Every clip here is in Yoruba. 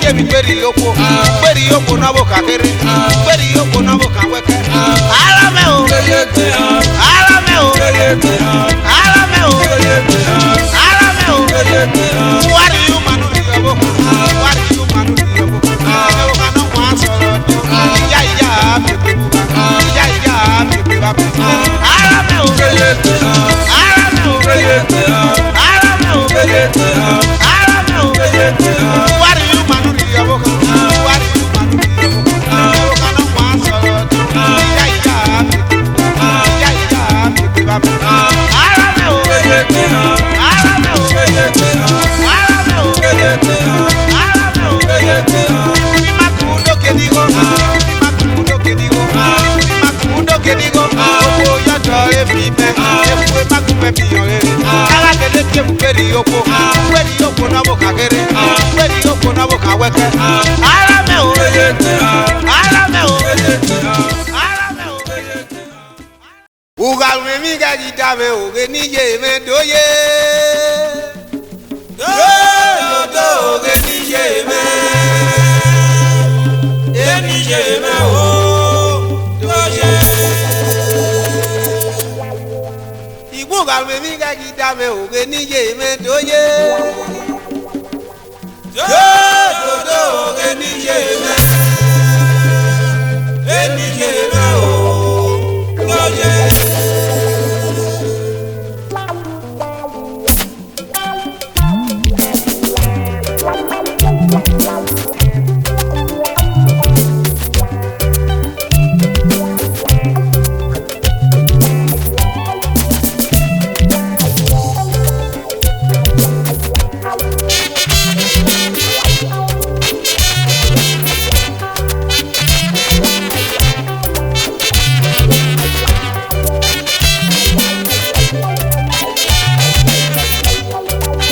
je mi peri yoko na boka kere peri yoko na boka weke ara me o ara me o ara me o ara me o wari you manu di boka wari you manu di boka o kana wa soro ya ya me ya ya me ba ara me o ara me o ara me o ara me o wari you manu di boka wari you manu di boka o kana wa soro ya ya me ba ara me o ara me o ara me o ara me o mi makundo que digo o yo jo every me e fue makume biore ala que le que peri yoko na boka gere peri yoko na boka weke ara me o ara me o ara me o ugal me mi ga gita me o ge ni ye me doye do ge ni ye me o doye ibugal me mi ga gita me o ge ni ye me doye do ge ni ye me o doye. Ba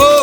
me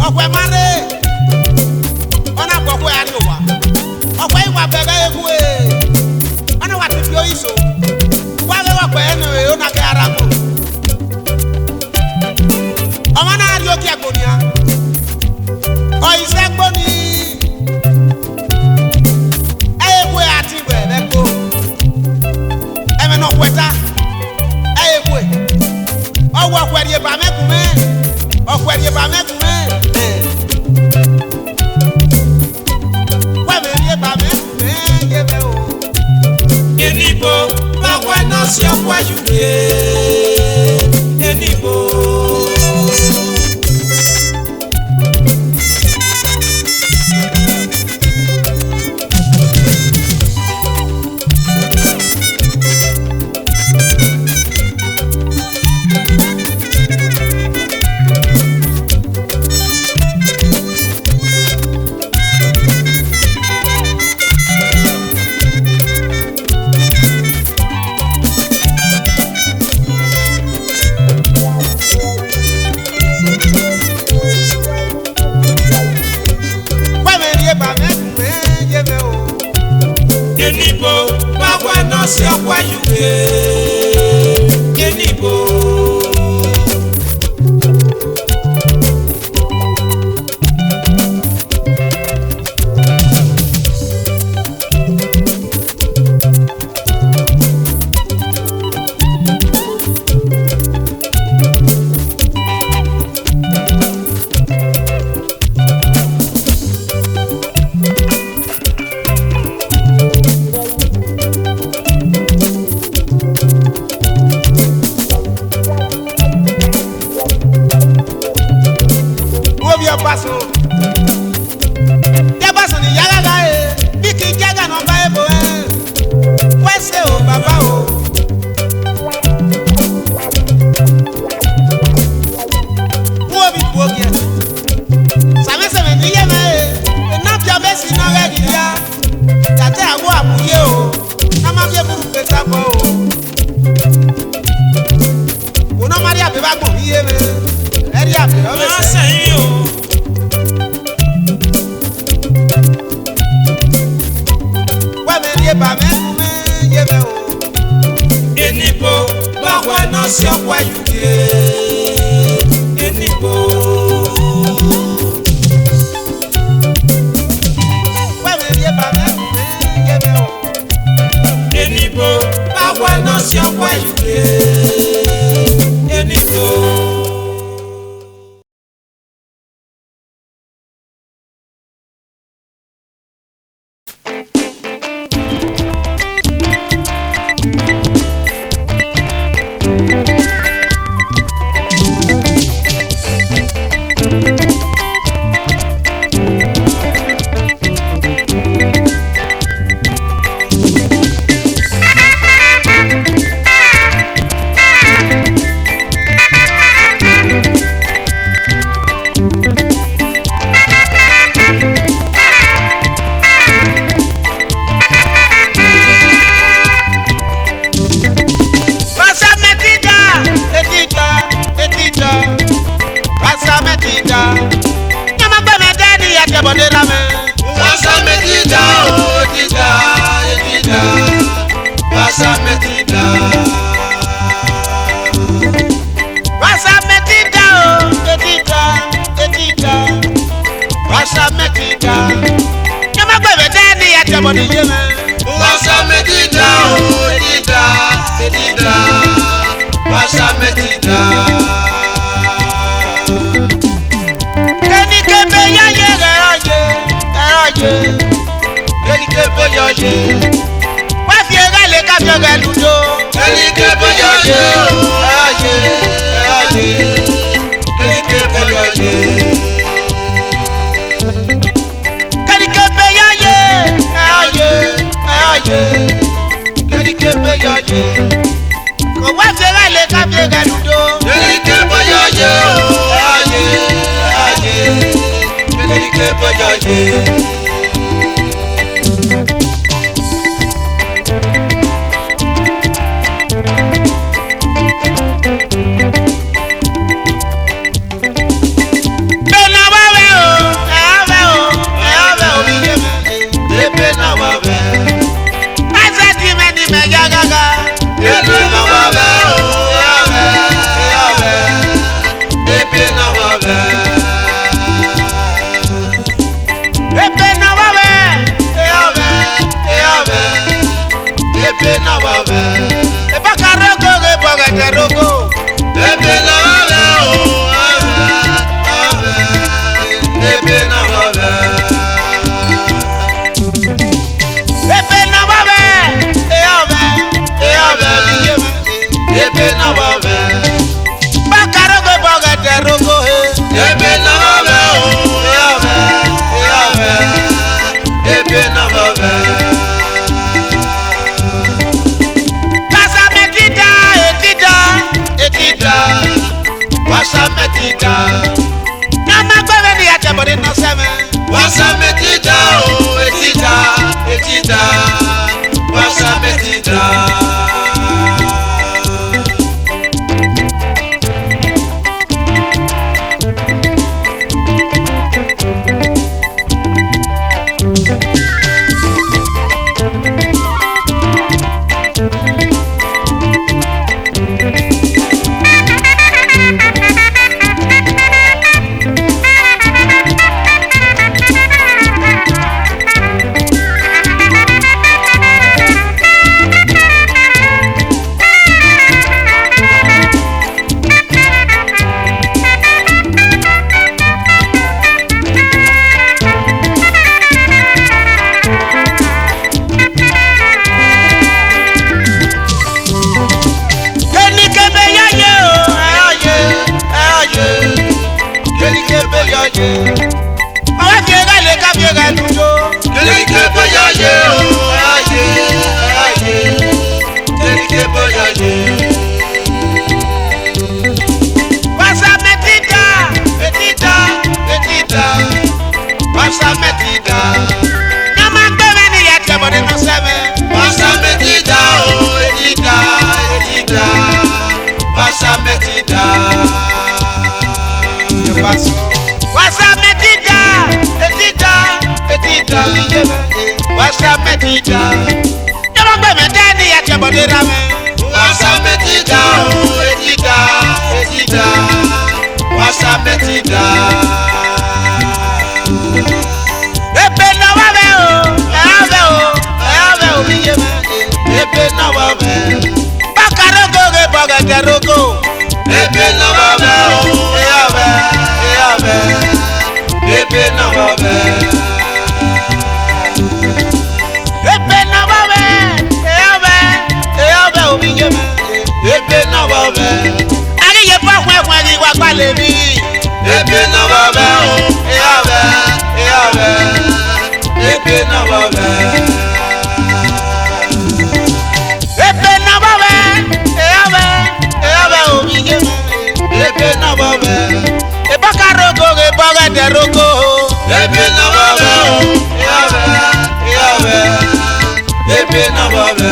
Okwe mare. Ona bokwe ani owa. Okwe iwa bebe egwe. Ona wa tifio iso. Wa be wa kwa eno e ona ke aramo. Oma na ari oki agonia. O ise gboni. Egwe ati bebe ko. Eme no kweta. Egwe. Owo kweri ba mekume. Okweri ba mekume. Enibo, bagwa na si akwa juke. Enibo. Enibo, bagwa na si akwa juke. Enibo. Enibo, bagwa na si akwa juke. Enibo. Enibo, bagwa na si akwa juke. Enibo. Bena wawe ebe na wabe o wabe ebe na wabe ebe na wabe ebe na wabe bakaro go bogete rogo ebe na wabe o wabe ebe na wabe wasa metida nama gbẹrẹ ni ajabọdẹ náà sẹmẹ. wasa metida o etida wasa metida. Àwọn fi ẹ̀ka lè ká fi ẹ̀ka dúró. Kéríkè bóyá yé o, ayé. Kéríkè bóyá yé. Wàsá mẹ́tìdá. Wàsá mẹ́tìdá. Nyàmá gbẹ́mẹ́ ni yẹ kẹ́ bọ̀dé náà sẹ́mẹ́. Wàsá mẹ́tìdá o, etida. Wàsá mẹ́tìdá. Wasa metida, wasa metida. Yaba gbe me dani ya che bode rame. Wasa metida o etida, wasa metida. Ebe na wabe o, biye me. Ebe na wabe. Bakarogo ge bogete rogo. Ebe na wabe o, ebe na wabe obiyeme ebe na wabe ari ye pa kwa ni wa pa le bi ebe na wabe o ebe na wabe obiyeme ebe na wabe ebakarogo ge bogete rogo ebe na wabe o ebe na wabe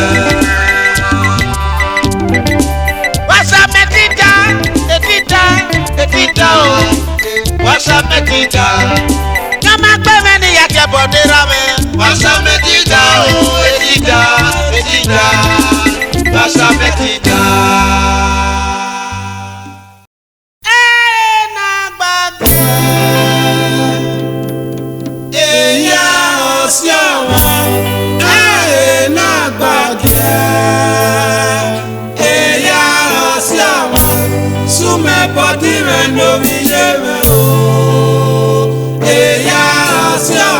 wasa metida o wasa metida kama gbẹmẹ ni yàtẹ bọdé rame wasa metida o etida wasa metida. No mi lleve o, ella hacia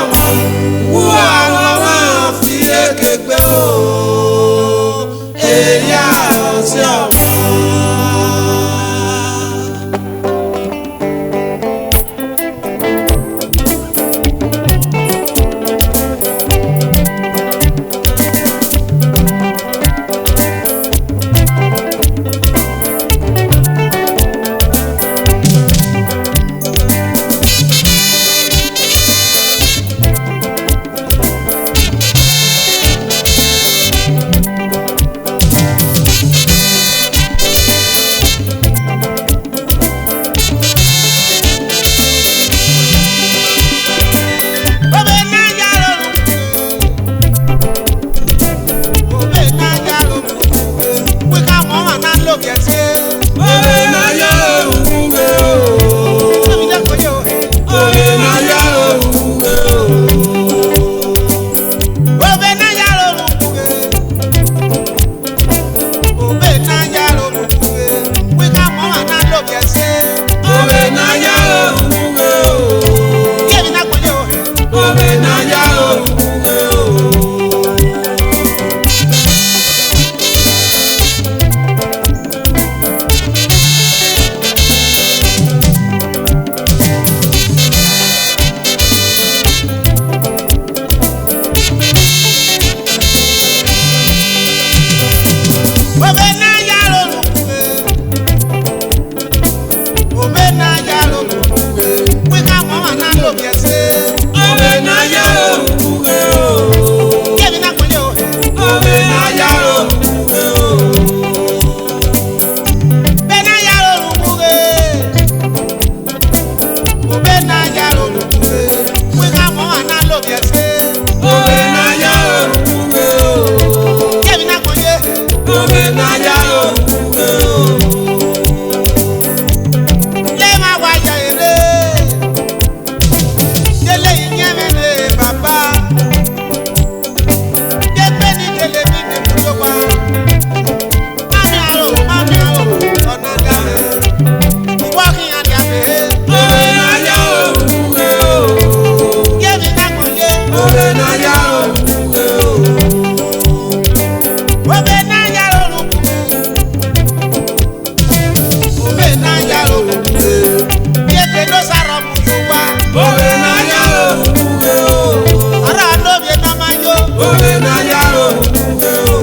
Obe na ya omume o. Ara n'obi na manyo. Obe na ya omume o.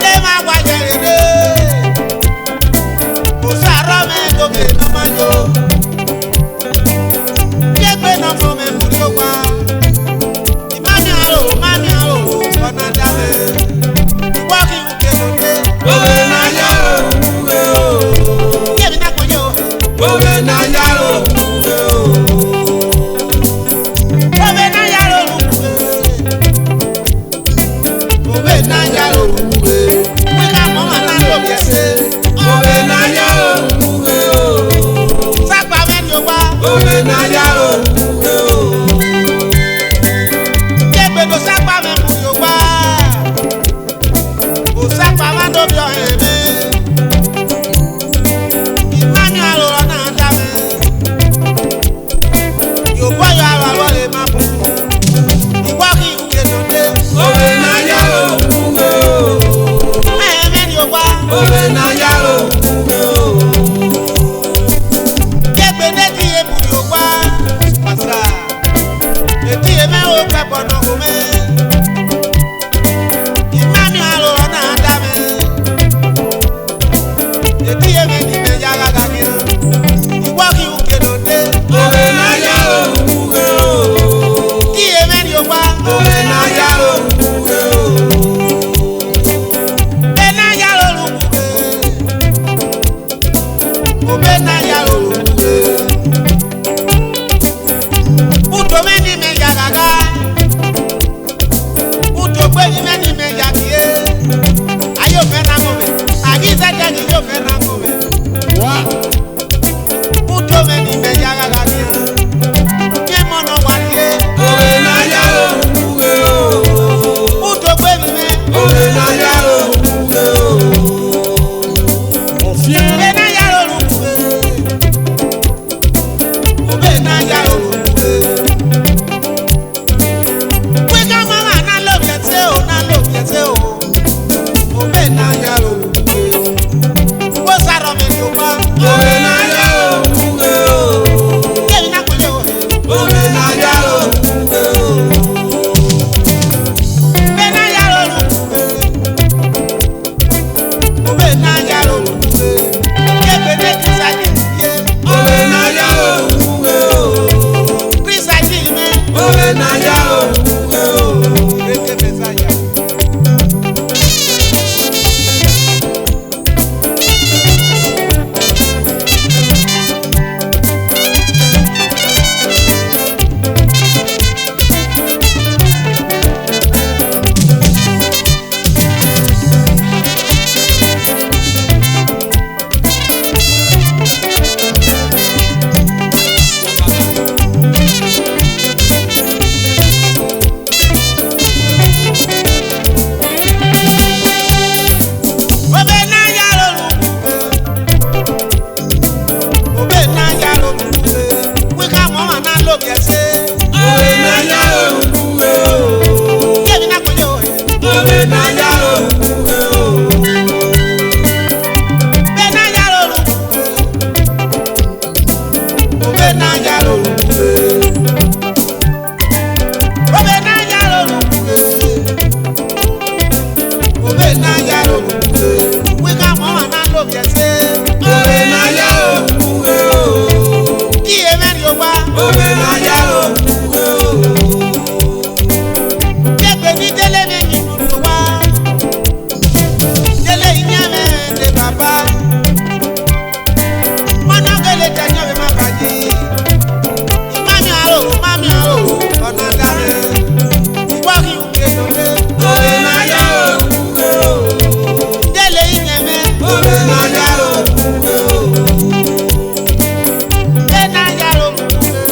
Lé ma gbajere dé. Kò sàrọ̀ mi n'obi na manyo. Yé gbé na mọ̀ mi mú ló wá. Ìmánì àrò, ọ̀nà dàbẹ̀. Ìwọ́ kí n kéde dé. Obe na ya omume o. Yé mi náà kò yẹ o. Obe na ya omume o. Obe na ya olùkùwé. Obe na ya olùkùwé. Wí ká mọ́ màá náà lóbi ẹsẹ̀. Obe na ya omume o. Sápá mẹ́rin o wá. Obe na ya omume o. Kégbèdò sápá mẹ́rin o wá. Kò sápá má lóbi ọ̀hìn mi. Ìmánì àròrọ̀ náà dá mi. Yòbọ̀ yọ àrò lè má bù. Ìwọ́ kí n kéde dé. Obe na ya omume o. Mẹ́rin o wá. Obe na ya omume o. Kégbèdé tí ebu yóò wá. Pàṣà. Ètí èmẹ́ ò pẹ́ pọ̀nà kò mẹ́. Ìmánì àròrọ̀ náà dá mi. Ètí èmẹ́ ní mẹ́ yára gàgé. Ìwọ́ kí n kéde dé. Obe na ya omume o. Tí èmẹ́ ni o wá. Obe na ya omume o. Obe náà yá olùkùwé. Obe náà yá olùkùwé. Udo mẹ́ni mẹ́ yá gàgá. Udo gbẹ́ni mẹ́ni mẹ́ yá bìé. Ayé ò fẹ́ náà mọ̀ mẹ́. Àgísẹ́jẹ́ ni yóò fẹ́ náà mọ̀ mẹ́. Udo mẹ́ni mẹ́ yá gàgá bìé. Kí mọ̀nà wà níyé. Obe na ya omume o. Udo gbẹ́ni mẹ́. Obe na ya omume o. Obe náà yá olùkùwé. Obe náà yá olùkùwé. Wí ká mọ́ màá náà lóbi ẹsẹ̀ o, náà lóbi ẹsẹ̀ o. Obe náà yá olùkùwé. Wó sàrọ̀ mi ni o wá. Obe na ya omume o. Kémi náà kò yẹ o. Obe na ya omume o. Obe náà yá olùkùwé. Obe náà yá olùkùwé. Kégbèdé kìsàdì yé. Obe na ya omume o. Kìsàdì mi. Obe na ya omume o. Kéké mẹ́sàyà. Obe náà yá olùkùwé. Obe náà yá olùkùwé. Wí ká mọ́ màá náà lóbi ẹsẹ̀. Obe na ya omume o. Kémi náà kò yẹ o. Obe na ya omume o. Obe náà yá olùkùwé. Obe náà yá olùkùwé. Obe náà yá olùkùwé. Obe náà yá olùkùwé. Wí ká mọ́ màá náà lóbi ẹsẹ̀. Obe na ya omume o. Kí èmẹ́ ni o wá. Obe na ya omume o. Kégbè ní délé mi ni mo lò wá. Délé ìyá mi lè bàbá. Mọ́nà kẹ́lẹ́ jẹjọ́ mi má bàjẹ́. Mami àrò, ọ̀nà dàbẹ̀. Ìwọ́ kí n ké lóde. Obe na ya omume o. Délé ìyá mi. Obe na ya omume o. Délé náà yá olùkùwé.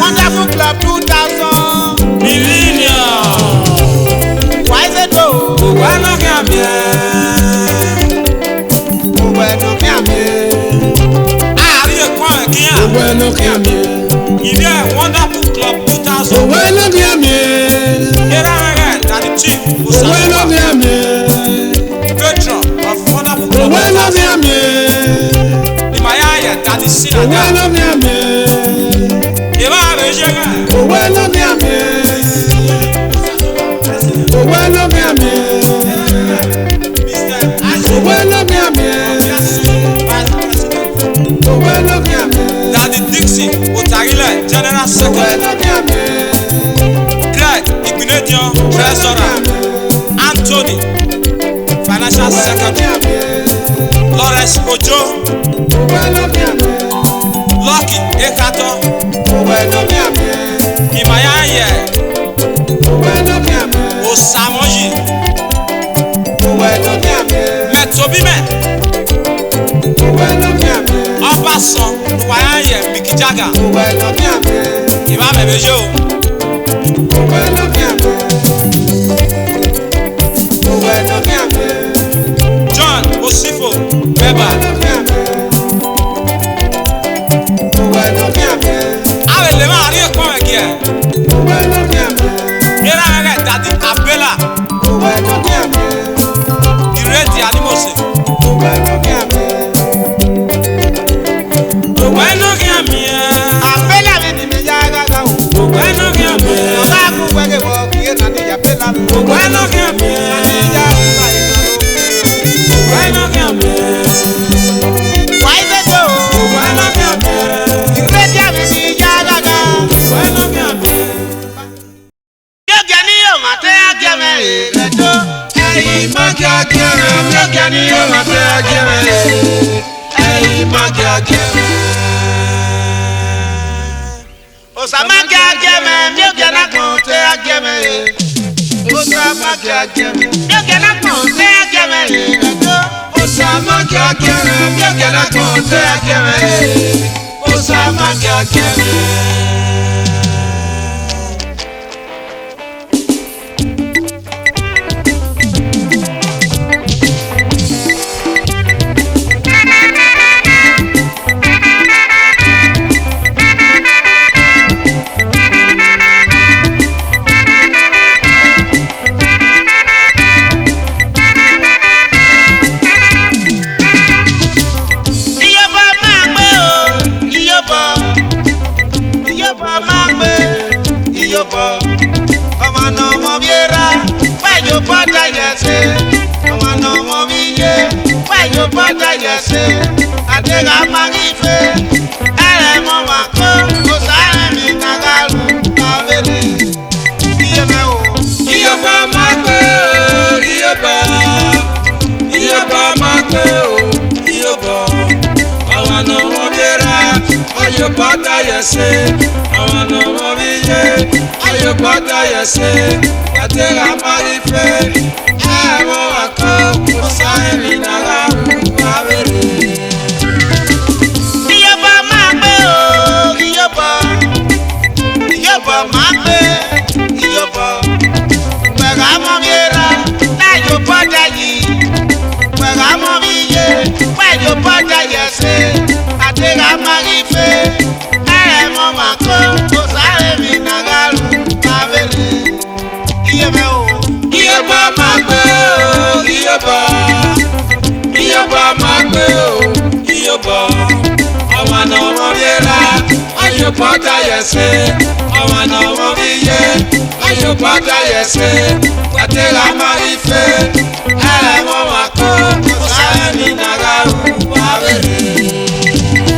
Wonderful Club 2000 Millennium. Why is it though? Bueno cambia. Bueno cambia. Ah, rí ẹ̀kọ́ ẹ̀ kí á. Bueno cambia. Ìdí ẹ̀ Wonderful Club 2000. Bueno cambia. Yẹ́rẹ́ rẹ̀ tàbí chief Bueno Musa cambia. patron of Wonderful Club Bueno 2000. cambia. Ìmọ̀ya ayẹ̀ tàbí Sinada. Bueno cambia. Ìbá rẹ̀ ṣe rẹ̀. Bueno cambia. Bueno cambia. Mr. Ashley. Bueno cambia. Bueno cambia. Daddy Dixie Otarile General Secretary. Bueno cambia. Craig Igbinedion Treasurer. Anthony Financial Secretary. Lawrence Ojo. Bueno cambia. Lucky Ekato. Bueno cambia. Ìmọ̀ya ayẹ̀ Bueno cambia. Osamoyi. Bueno cambia. Mẹ̀tọ́bímẹ̀. Bueno cambia. Ọbaṣan Ìwàya ayẹ̀ Mikijaga. Bueno cambia. Ìbá mẹ̀mẹ́jẹ́ o. Bueno cambia. Bueno cambia. John Osifo Beba. Bueno cambia. Bueno cambia. Awele máa rí ẹ̀kọ́ ẹ̀ kí ẹ̀. Bueno cambia. Yẹ́rẹ́ rẹ̀ Daddy Abela. Bueno cambia. Ìrètí Anímọ̀sẹ̀. Bueno cambia. Bueno cambia. Apela mi ni mi ya gaga o. Bueno cambia. Ọba kú wẹ́gẹ̀ wọ kí ẹ nà ní yàpẹ́lá. Bueno cambia. Ìyá ìgbà ìnáwó. Bueno cambia. Why is it though? Bueno cambia. Ìrètí àmì ni ya gaga. Bueno cambia. Yóò gẹ ní yóò máa tẹ́ àgẹ́mẹ́ rẹ̀ tó. Ẹyin má kí a kẹrẹ, mi ò kẹ́ ni yóò máa fẹ́ akẹrẹ. Ẹyin má kí a kẹrẹ. Osama kẹ́ àgẹ́mẹ́ mi ò gẹ náà kàn tẹ́ àgẹ́mẹ́ rẹ̀. Osama kí a kẹrẹ. Mi ò gẹ náà kàn tẹ́ àgẹ́mẹ́ rẹ̀ tó. Osama kí a kẹrẹ, mi ò kẹ́ náà kàn tẹ́ akẹrẹ. Osama kí a kẹrẹ. you butter yes, ọmọ náà mọ mi yé. Where you butter yes, àdéhà máa ń ife. Ẹ̀rẹ̀ mọ wà kó, kò sáré mi nàgàlù kábẹ́lẹ̀. Iye mẹ́ o. Iyọ̀bọ̀ máa gbé o, iyọ̀bọ̀. Iyọ̀bọ̀ máa gbé o, iyọ̀bọ̀. Àwọn àna wọn bẹ̀rẹ̀, ayọ̀ bọ́tà yẹ̀ sí. Àwọn àna wọn bí yé, ayọ̀ bọ́tà yẹ̀ sí. Àdéhà máa ń ife. Ẹ̀rẹ̀ mọ wà kó, kò sáré mi nàgàlù kábẹ́lẹ̀. Iyọ̀bọ̀ máa gbé o, iyọ̀bọ̀. Iyọ̀bọ̀ máa gbé, iyọ̀bọ̀. Gbẹ̀gà mọ́ mi ra, láyò bọ́dà yìí. Gbẹ̀gà mọ́ mi yé, pẹ̀lú bọ́dà yẹ̀ sí. Àdéhà máa ń ife. Ẹ̀rẹ̀ mọ́ màá kó, kò sáré mi nàgàlù kábẹ́lẹ̀. Iye mẹ́ o. Iyọ̀bọ̀ máa gbé o, iyọ̀bọ̀. Iyọ̀bọ̀ máa gbé o, iyọ̀bọ̀. Àwọn àna wọn bí ra, ayọ̀ bọ́tà yẹ̀ sí. Àwọn àna wọn bí yé, ayọ̀ bọ́tà yẹ̀ sí. Àdéhà máa ń ife. Ẹ̀rẹ̀ mọ́ wà kó, kò sáré mi nàgàlù kábẹ́lẹ̀.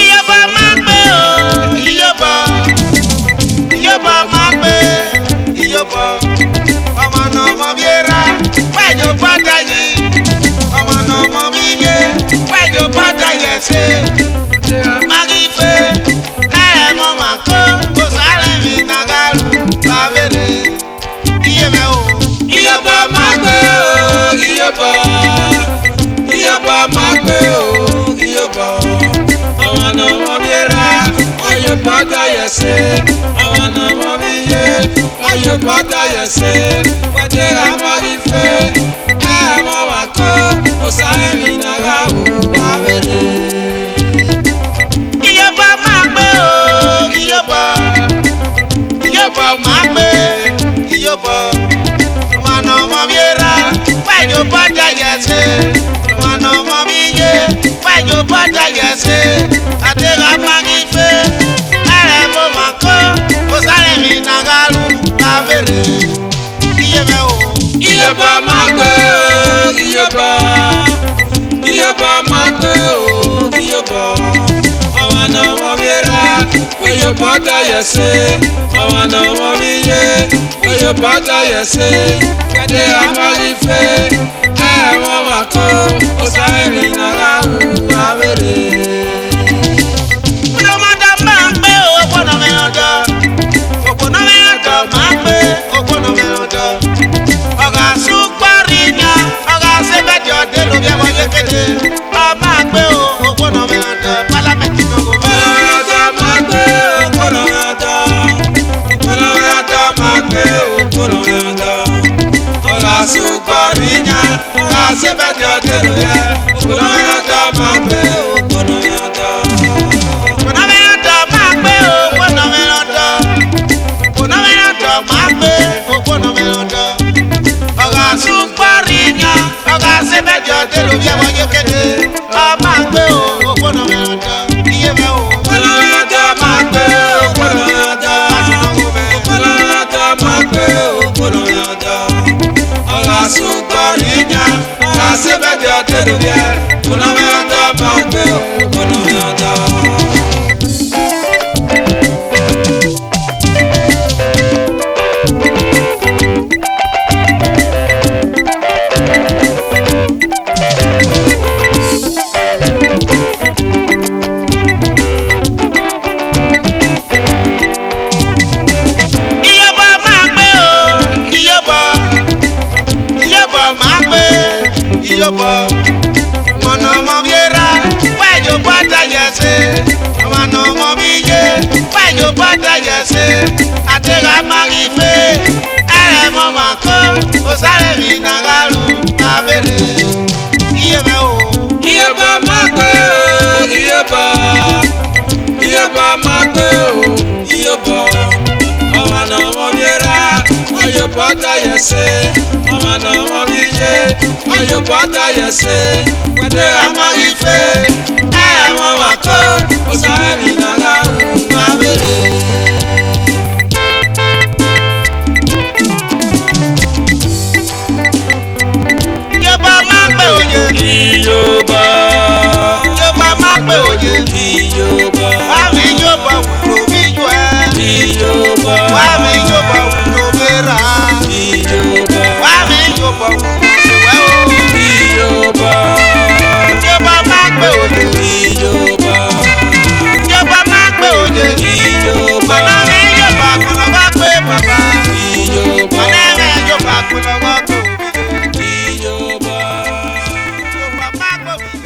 Iyọ̀bọ̀ máa gbé o, iyọ̀bọ̀. Iyọ̀bọ̀ máa gbé, iyọ̀bọ̀. Ọmọ náà mọ mi ra, pẹ̀lú bọ́dà yìí. Ọmọ náà mọ mi yé, pẹ̀lú bọ́dà yẹ̀ sí. Magi fe, ẹ̀rẹ̀ mọ màá kó, kò sáré mi nàgàlù kábẹ́lẹ̀. Iye mẹ́ o. Iyọ̀bọ̀ máa gbé o, iyọ̀bọ̀. Iyọ̀bọ̀ máa gbé o, iyọ̀bọ̀. Àwọn àna wọn bí ra, ayọ̀ bọ́tà yẹ̀ sí. Àwọn àna wọn bí yé, ayọ̀ bọ́tà yẹ̀ sí. Àdéhà máa ń ife. Ẹ̀rẹ̀ mọ́ wà kó, kò sáré mi nàgàlù kábẹ́lẹ̀. Iyọ̀bọ̀ máa gbé o, iyọ̀bọ̀. Iyọ̀bọ̀ máa gbé, iyọ̀bọ̀. Ọmọ náà mọ mi ra, pẹ̀lú bọ́dà yẹ̀ sí. Ọmọ náà mọ mi yé, pẹ̀lú bọ́dà yẹ̀ sí. Àdéhà máa ń ife. Ẹ̀rẹ̀ mo máa kó, kò sáré mi nàgàlù kábẹ́lẹ̀. Iye mẹ́ o. Iyọ̀bọ̀ máa gbé o, iyọ̀bọ̀. Iyọ̀bọ̀ máa gbé o, iyọ̀bọ̀. Àwọn àna wọn bí ra, ayọ̀ bọ́tà yẹ̀ sí. Àwọn àna wọn bí yé, ayọ̀ bọ́tà yẹ̀ sí. Àdéhà máa ń ife. Ẹ̀rẹ̀ mọ́ wà kó, kò sáré mi nàgàlù kábẹ́lẹ̀. Ọlọ́mọdé máa ń gbé owó gbọ́dọ̀ mẹ́rin jọ. Ògbóná mẹ́rin jọ máa ń gbé ògbóná mẹ́rin jọ. Ọ̀gá súpárì yan, ọ̀gá sẹ́gbẹ̀dì ọ̀dẹ́ ló bí ẹ̀wọ̀n yékéde. Ọ máa gbé ògbóná mẹ́rin jọ. Pálámẹ́ntì náà kò mọ́. Ògbóná máa gbé ògbóná mẹ́rin jọ. Ògbóná mẹ́rin jọ máa gbé ògbóná mẹ́rin jọ. Ọ̀gá súpárì yan, ọ̀gá sẹ́gbẹ̀dì ọ̀dẹ́ ló bí ògbóná mẹ́rin jọ máa gbé ògbóná mẹ́rin jọ. Ògbóná mẹ́rin jọ máa gbé ògbóná mẹ́rin jọ. Ògbóná mẹ́rin jọ máa gbé ògbóná mẹ́rin jọ. Ọ̀gá súpárì yan, ọ̀gá sẹ́gbẹ̀dì ọ̀dẹ́ ló bí ẹ̀wọ̀n yékéde. Ọ máa gbé ògbóná mẹ́rin jọ. Iye mẹ́ o. Ògbóná mẹ́rin jọ máa gbé ògbóná mẹ́rin jọ. Ògbóná mẹ́rin jọ máa gbé ògbóná mẹ́rin jọ. Ọ̀gá súpárì yan, ọ̀gá sẹ́gbẹ̀dì ọ̀dẹ́ ló bí ògbóná mẹ́rin jọ máa gbé ògbóná mẹ́rin jọ. Iyọ̀bọ̀ máa gbé o, iyọ̀bọ̀. Iyọ̀bọ̀ máa gbé, iyọ̀bọ̀. yẹsẹ̀ ọmọ náà wọ́n bí yé ọyọ pátá yẹsẹ̀ pẹ̀lẹ́ àmọ́ ìfẹ́ ẹ̀ àwọn wà kó o sáré mi nàlá òun abẹ́rẹ́. Ìjọba máa ń pè òye. Ìjọba. Ìjọba máa ń pè òye. Ìjọba. Wá mi ìjọba wúlò mi jù ẹ́. Ìjọba. Wá mi ìjọba wúlò mi rà. Ìjọba. Wá mi ìjọba wúlò ṣèwẹ́ o. Ìjọba. Ìjọba máa ń pè òye. Ìjọba. Ìjọba máa ń pè òye. Ìjọba. Mọ̀nà mi ìjọba kùnà bá pé bàbá. Ìjọba. Mọ̀nà mi ìjọba kùnà bá pé òbí. Ìjọba. Ìjọba máa ń pè òye.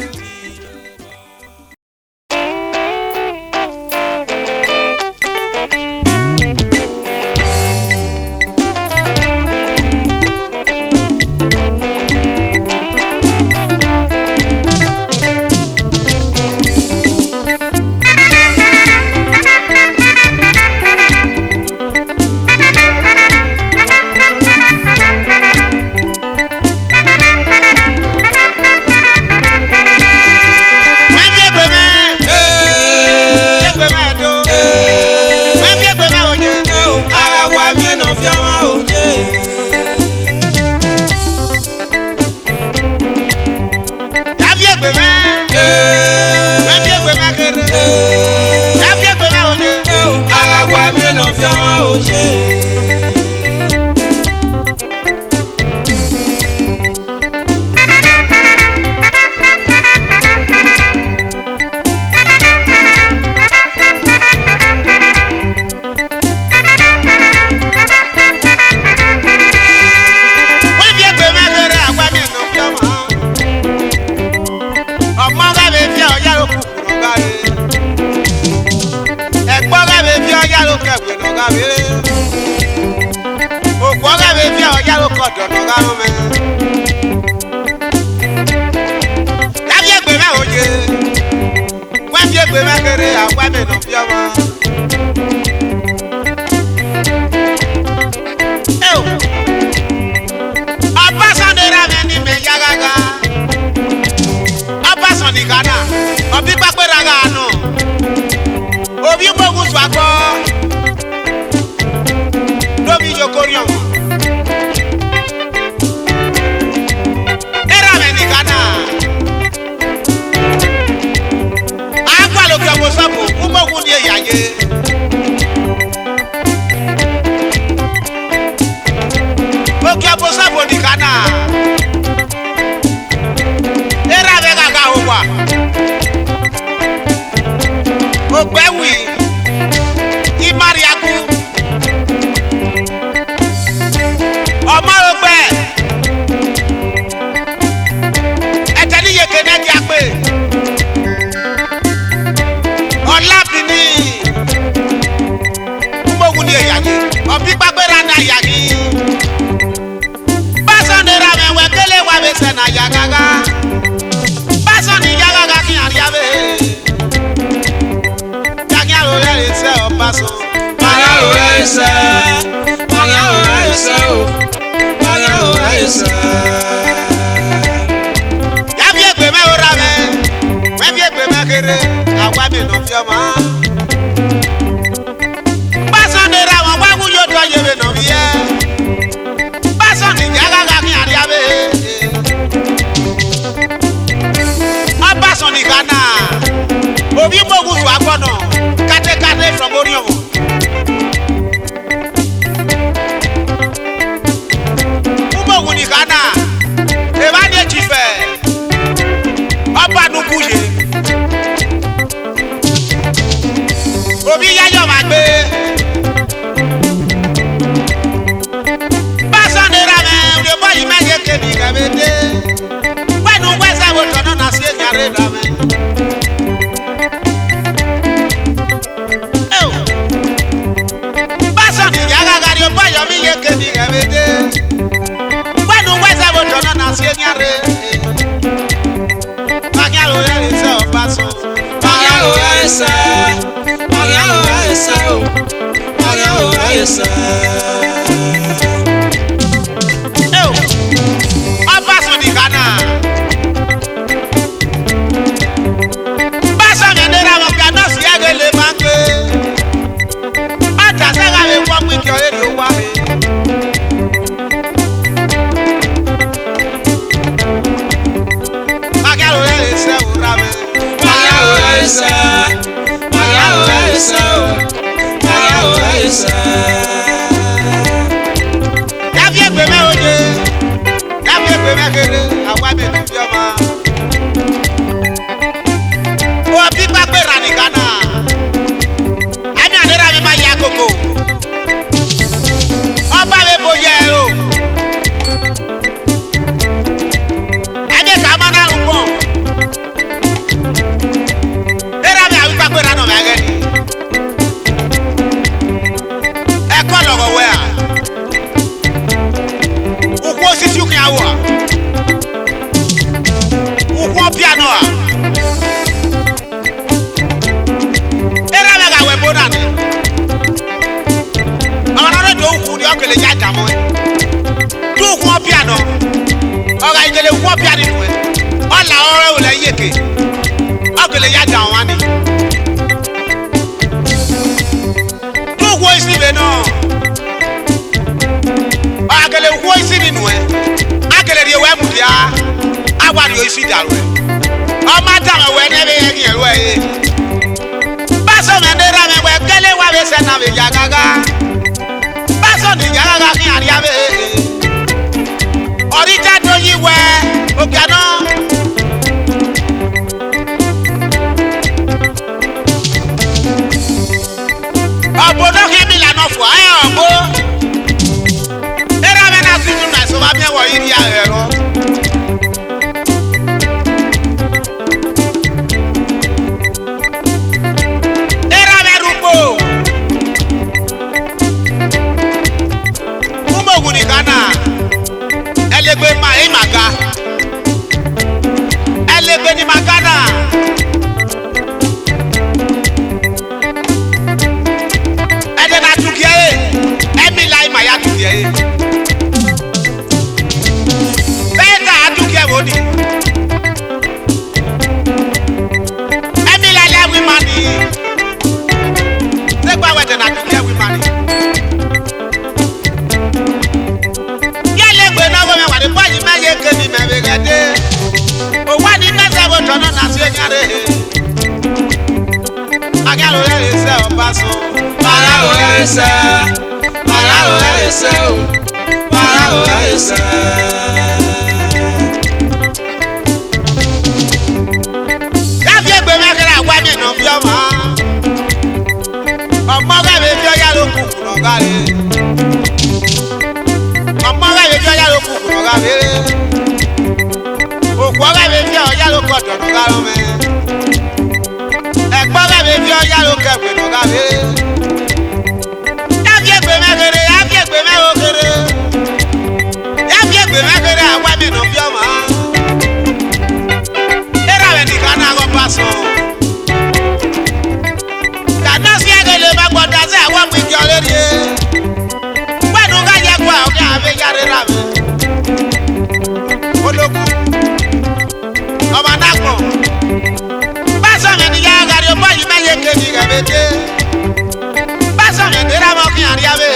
ese, Marao ese, Marao ese. Yàbí ẹgbẹ́ mẹ́ oye, yàbí ẹgbẹ́ mẹ́ kéré, àwọn àmì ẹ̀dùn bí ọmọ. Wọ́n bí pápẹ́ rà ní Ghana, ẹ̀mí àdéhà mi máa yẹ àkókò. Ọba mi bò yẹ o. Ẹ̀jẹ̀ sá máa náà ń bọ̀. Ẹ̀rọ mi àwọn pápẹ́ rà náà mẹ́gẹ́ ni. Ẹ̀kọ́ lọ́wọ́ wẹ̀ à. Ukwu osisi ukwu ya wụ a. Ukwu piano a. Ẹ̀rọ mi ga-wẹ̀ bó dà ní. Ọ̀nà rẹ̀ tó ukwu ni ọ̀kẹ́lẹ̀ yá jà mọ́ ẹ̀. Tó ukwu piano. Ọ̀gá ìjẹ̀lẹ̀ ukwu piano nù ẹ̀. Ọ̀là ọ̀rẹ́ wò lẹ̀ yéke. Ọ̀kẹ́lẹ̀ yá jà wọn ni. Tó ukwu isi bẹ̀ náà. Akele wo isi ni nu e akele ri we mu dia agwa ri isi daru e o ma ta me we ne be yin ero e baso me ne ra me we kele wa be se na be ya gaga baso ni ya gaga ki ari abe ori ta do yi we o piano obodo ki mi la no fo ayo ogbo Wà bí ẹwọ̀ yìí ní ẹ̀rọ. Ẹ̀rọ mẹ́rùpò. Fúnbọ̀gùn ní Ghana. Ẹlẹgbẹ́ máa ń màga. Ẹlẹgbẹ́ ní Magana. Ẹ̀dẹ̀ náà tukìá yé. Ẹ̀mí láì máa yá tukìá yé. Body. Emila le we money. Take back when na do we money. Ya le gbe na go me wa de boy me ye ke ni me be gade. O wa ni me se wo tono na se nyare. Aga lo le se o paso. Para o ese. Para o ese. Para o ese. Ọmọ gẹ́gẹ́ bí ọyá ló kù kùnà gáre. Ọmọ gẹ́gẹ́ bí ọyá ló kù kùnà gáre. Òkú gẹ́gẹ́ bí ọyá ló kọ̀ tọ̀nà gáre mẹ́. Ẹ̀gbọ́n gẹ́gẹ́ bí ọyá ló kẹ̀gbẹ́ nà gáre. Yáfi ègbè mẹ́kẹrẹ, yáfi ègbè mẹ́wọ́kẹrẹ. Yáfi ègbè mẹ́kẹrẹ àwọn ẹ̀mí nà bí ọmọ. Ẹ̀rọ àwọn ẹnìkan náà kọ́ bá sọ. Àwọn ọmọ ìjọ lórí ẹ pẹ̀lú kájẹ́ kó àwọn ọ̀gá àbẹ́ yára rà mí ológun ọmọ náà pọ̀ báṣọ̀mì ní yára kárí ọmọ yìí mẹ́yẹ kéde ìrẹ̀mẹ́dẹ́ báṣọ̀mì ní rámọ́ kí àrí abẹ́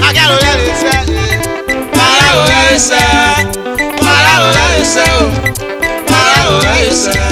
akẹ́rù rẹ̀ lè sẹ́ para ò rẹ̀ sẹ́ para ò rẹ̀ sẹ́ o para ò rẹ̀ sẹ́.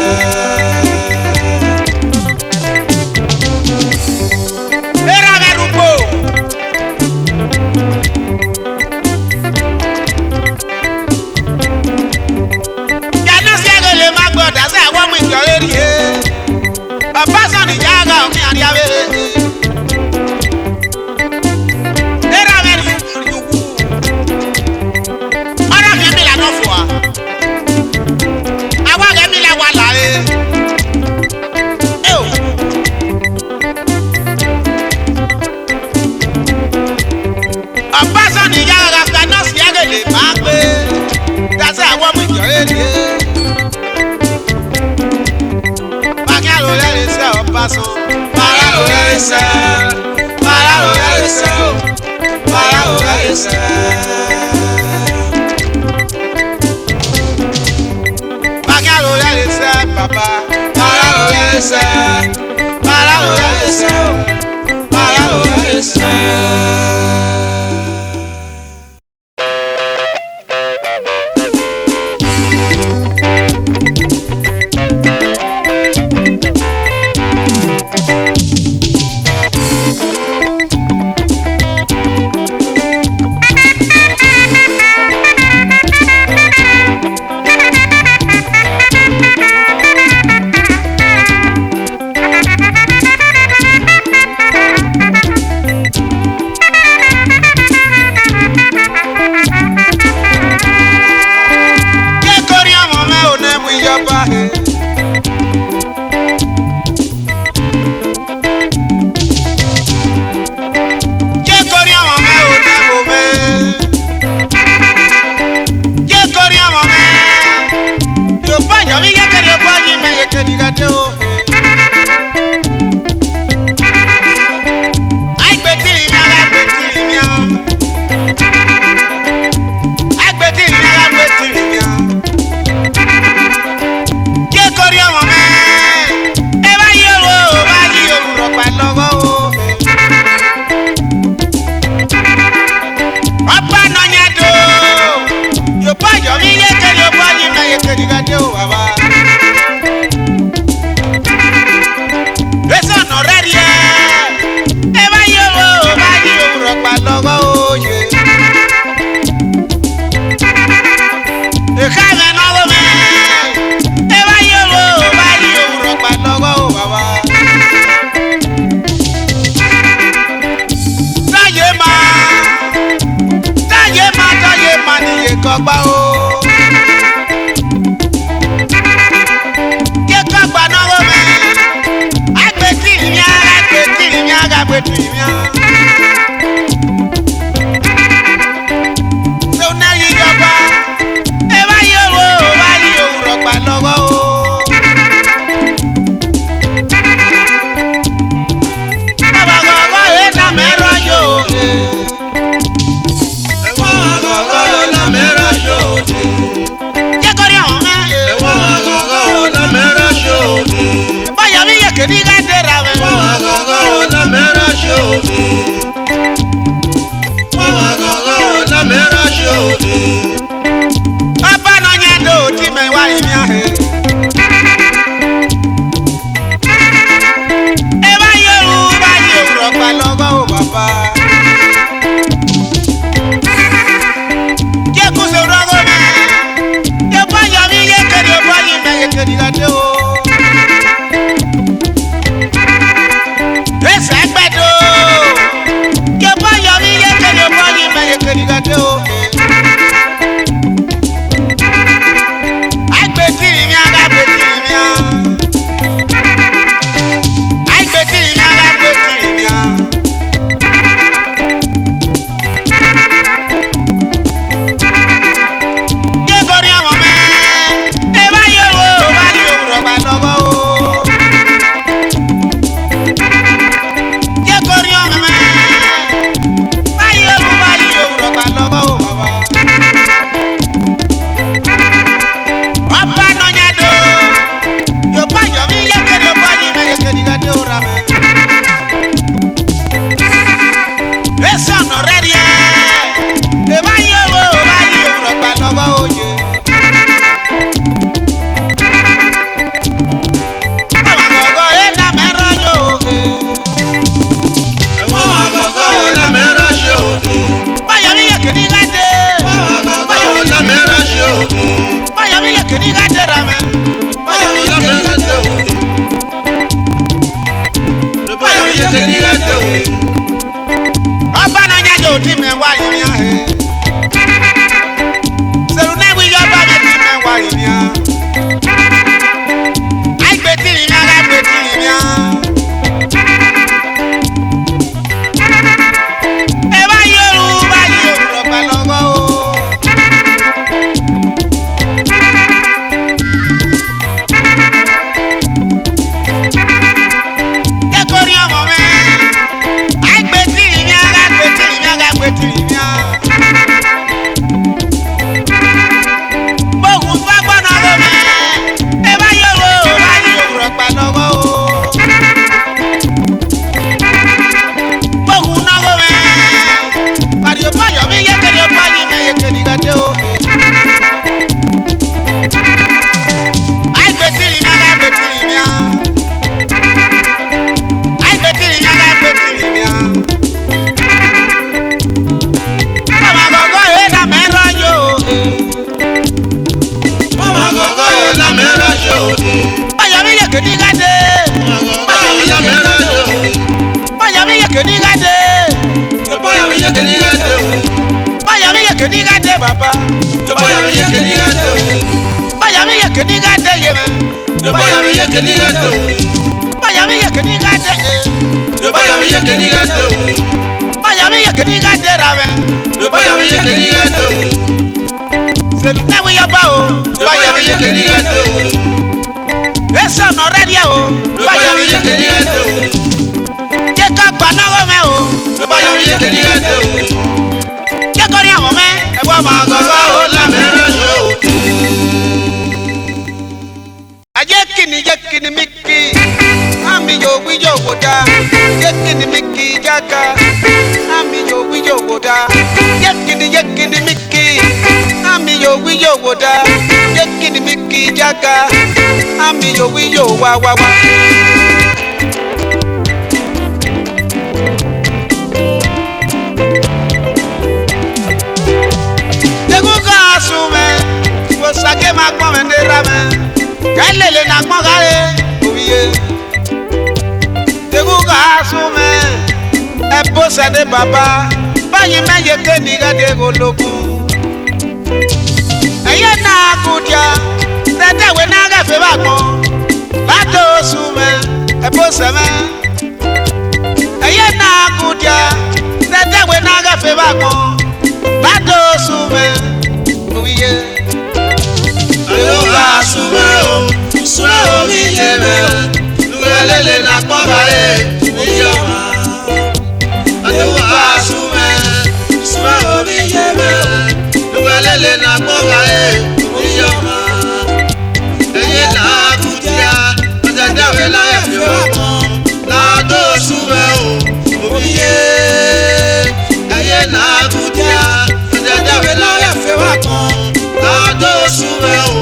kenigate o. Agbetiri mi agbetiri mi a. Agbetiri mi agbetiri mi a. Ke kori ọmọ me. E ba yo o ba yi òwúrọ̀ pa lọ́wọ́ o. Ọba nọnya do. Yo pa yo mi ye ke yo pa ni me ye kenigate o baba. Eso no rerie. E ba yo o ba yi òwúrọ̀ pa lọ́wọ́ o ye. E ka me no go me. E ba yo o ba yi òwúrọ̀ pa lọ́wọ́ o baba. Taye ma ni ye kogba o. Ke kogba no go me. Agbetiri mi agbetiri mi agbetiri mi. So na yi gba. E ba yo o ba yi òwúrọ̀ pa lọ́wọ́ o. Baba gogo e na me royo. Ke kori ọmọ me. Baya mi ye kenigate ra me. Papa no nya do ti me wa ni ahe. E ba yo ba yo ro pa lọ́wọ́ o baba. Ke ku se ro go me. Ke ba ya mi ye ke do ba ni me ye kenigate o. Ese gbedo. Ke ba ya mi ye ke do ba ni me ye kenigate o. Agbetiri mi agbetiri mi a. Agbetiri mi agbetiri mi a. Ke kori ọmọ me. E ba yo o ba yi òwúrọ̀ pa lọ́wọ́ o. Ke kori ọmọ me. Ba yo o ba yi òwúrọ̀ pa lọ́wọ́ o baba. Ọba nọnya do. Yo pa yo mi ye ke do pa ni me ye kenigate o ra me. Eso no rerie. E ba yo o ba yi òwúrọ̀ pa lọ́wọ́ o ye. Baba gogo e na me royo. Baya mi ye kenigate. Baya mi ye kenigate ra me. Ọba nọnya do ti me wa yi ahe. Seru na wi yo ba me ti me wa yi a. Agbetiri mi agbetiri mi a. E ba yo ba yi òwúrọ̀ pa lọ́wọ́ o. Ke kori ọmọ me. Agbetiri mi agbetiri mi agbetiri mi a. Bogun fagbọn na go me. E ba yo o ba yi òwúrọ̀ pa lọ́wọ́ o. Bogun na go me. Pario pa yo mi ye ke do pa ni me ye kenigate o. Agbetiri mi agbetiri mi a. Agbetiri mi agbetiri mi a. Baba gogo e na me royo. Baya mi ye kenigate. Baya mi ye kenigate. Baya mi ye kenigate baba. Baya mi ye kenigate ye me. Baya mi ye kenigate. Baya mi ye kenigate ra me. Se lu na wi yo ba o. Baya mi ye kenigate. Jason already o. Báyọ̀ mi yé kẹ́ni ẹ̀dẹ̀ o. Jẹ́ ká gbà náwó mẹ́ o. Báyọ̀ mi yé kẹ́ni ẹ̀dẹ̀ o. Jẹ́ kọ́ ní àwọn mẹ́. Ẹ̀gbọ́n máa gbọ́ Bàbá ó lámẹ́rẹ́ ṣe o. Ajẹ́ kìíní mi kì í. Àmì yóò wí yóò wò dá. Jẹ́ kìíní mi kì í jáka. Àmì yóò wí yóò wò dá. Jẹ́ kìíní mi kì í. Àmì yóò wí yóò wò dá. Jẹ́ kìíní mi kì í jáka. Àmì yóò wí yóò wá wá wá. Sake ma gbọ́n mi ní ramẹ́, kẹ́lẹ́lẹ́ na gbọ́n káre òye. Tegu ká sún mẹ́, ẹ bó sẹ́ni bàbá, báyìí mẹ́yẹ kéènì kẹ́dẹ́ ológun. Ẹyẹ náà kú díà, tẹ́tẹ́wé náà kẹfẹ́ bá gbọ́n, látò sún mẹ́, ẹ bó sẹ́mẹ́. Ẹyẹ náà kú díà, tẹ́tẹ́wé náà kẹfẹ́ bá gbọ́n, látò sún mẹ́ òye. Ayọ̀ká súnmọ́ o, súnmọ́ o mi yé mẹ́ o, lùwẹ̀lẹ́lẹ̀ nà pọ́nbàlẹ̀ mi yọ̀ mọ́. Ayọ̀ká súnmọ́, súnmọ́ o mi yé mẹ́ o, lùwẹ̀lẹ́lẹ̀ nà pọ́nbàlẹ̀ mi yọ̀ mọ́. Ẹyẹ náà kú díà, ọjà dáwẹ̀ láyé fi wá mọ́. Láàdó súnmọ́ o, òbí yé. Ẹyẹ náà kú díà, ọjà dáwẹ̀ láyé fi wá mọ́. Láàdó súnmọ́ o.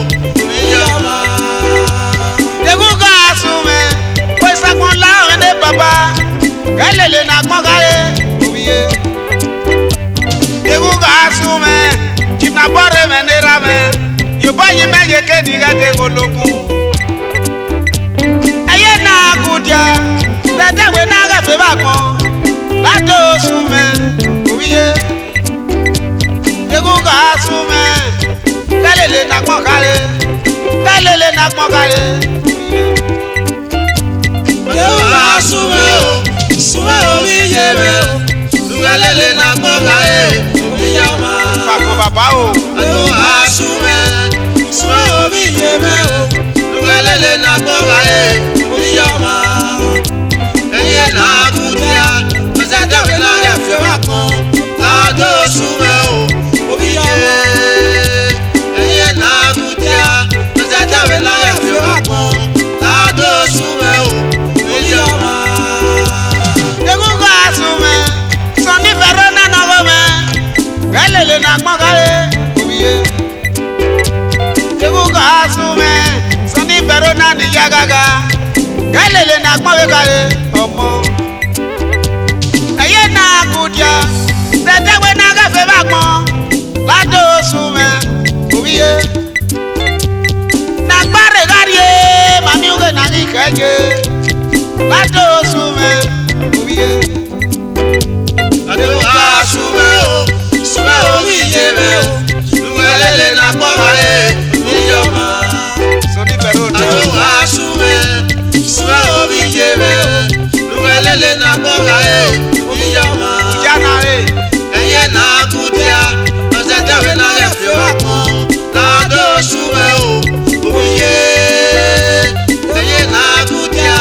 Kẹ́lẹ́lẹ́ na gbọ́n káre òye. Tegu ká sún mẹ́, jìnnà bọ́ọ̀rẹ́ mẹ́ ní ramẹ́, Yorùbá yìí mẹ́yẹ kéènì kẹ́dẹ́ ológun. Ẹyẹ náà kú díà, tẹ́tẹ́wé náà kẹfẹ́ bá gbọ́n, látò sún mẹ́ òye. Tegu ká sún mẹ́, kẹ́lẹ́lẹ́ na gbọ́n káre, kẹ́lẹ́lẹ́ na gbọ́n káre. Ayọ̀ká súnmọ́ o. Súnmọ́ omi yé mẹ́ o, lùwẹ̀lẹ́lẹ̀ nà gbọ́n káyé omi yá ma. Fàkọ̀ bàbá o. Ayọ̀ká súnmọ́, súnmọ́ omi yé mẹ́ o, lùwẹ̀lẹ́lẹ̀ nà gbọ́n káyé omi yá ma. Ẹyẹ náà kú díà, ọ̀sẹ̀ dáwé láyé fi wá kan, láàdó súnmọ́ o, omi yá ma. Ẹyẹ náà kú díà, ọ̀sẹ̀ dáwé láyé fi wá kan, láàdó súnmọ́ o, omi yá ma. Kẹ́lẹ́lẹ́ na gbọ́n káre òye. Tegu ká sún mẹ́, sani fẹ́rẹ́ náà ní yá gágá. Kẹ́lẹ́lẹ́ na gbọ́n wé káre ọmọ. Ẹyẹ náà kú díà, tẹ́tẹ́wé náà kẹfẹ́ bá gbọ́n, látò sún mẹ́ òye. Nàgbárẹ̀ kárí ẹ, màmí òkè náà ní kẹ́jẹ́, látò sún mẹ́ òye. Ayọ̀ká súnmọ́ o. Súnmọ́ omi yé mẹ́ o, lùwẹ̀lẹ́lẹ̀ nà pọ́nbàlẹ̀ mi yọ̀ mọ́. Ayọ̀ká súnmọ́, súnmọ́ omi yé mẹ́ o, lùwẹ̀lẹ́lẹ̀ nà pọ́nbàlẹ̀ mi yọ̀ mọ́. Ẹyẹ náà kú díà, ọ̀sẹ̀ dáwẹ̀ láyé fi wá kan, láàdó súnmọ́ o, omi yé. Ẹyẹ náà kú díà,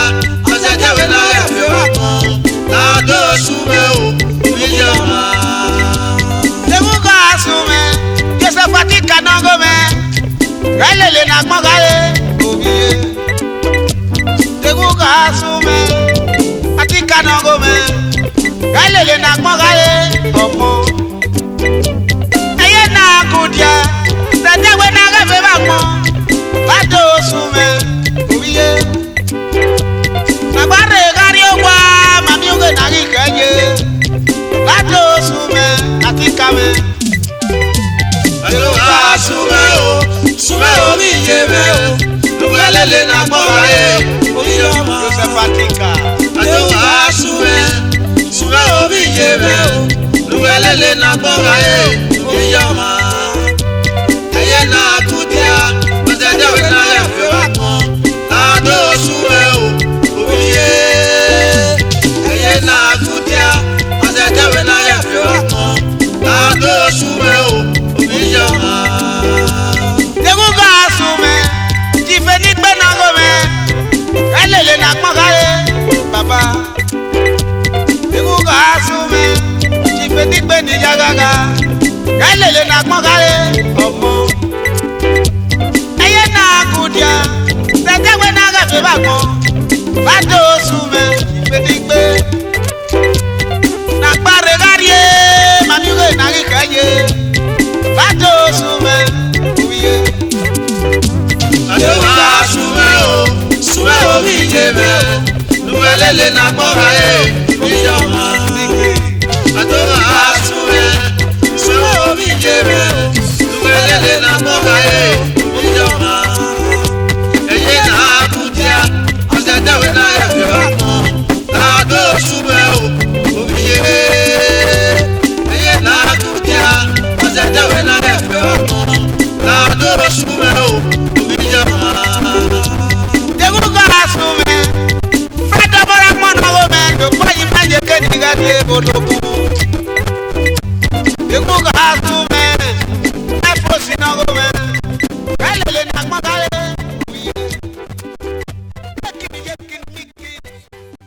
gbọ́n kárẹ́ ọmọ. Ẹyẹ náà kù díà, tẹ̀tẹ̀wé náà kẹfẹ́ bá gbọ́n. Bá tó oṣù mẹ́ ìgbèdégbé. Nàgbàrè káríé, màmí wé nàrí kẹ́yẹ. Bá tó oṣù mẹ́ òwúyẹ. Àdéhùn àṣùwẹ̀ o, ṣùwẹ̀ omi ìjẹ̀bẹ̀. Nuwelele na gbọ́ra ẹ̀ ìjọba. Àdéhùn àṣùwẹ̀, ṣùwẹ̀ omi ìjẹ̀bẹ̀. Nuwelele na gbọ́ra ẹ̀ ìjọba. Ẹyẹ náà kú díà, ọ̀sẹ̀ dáwé náà yẹ fi wá mọ́. Láàdó ṣùwẹ̀ o, omi yẹ. Ẹyẹ náà kú díà, ọ̀sẹ̀ dáwé náà yẹ fi wá mọ́. Láàdó ṣùwẹ̀ o, omi ìjọba. Dègún kọ́ra sùn mẹ́. Fẹ́tọ̀ bọ́ra pọ́n náà wọ́n mẹ́. Dòpọ̀ yìí má jẹ́ kéde ká dé bolóko.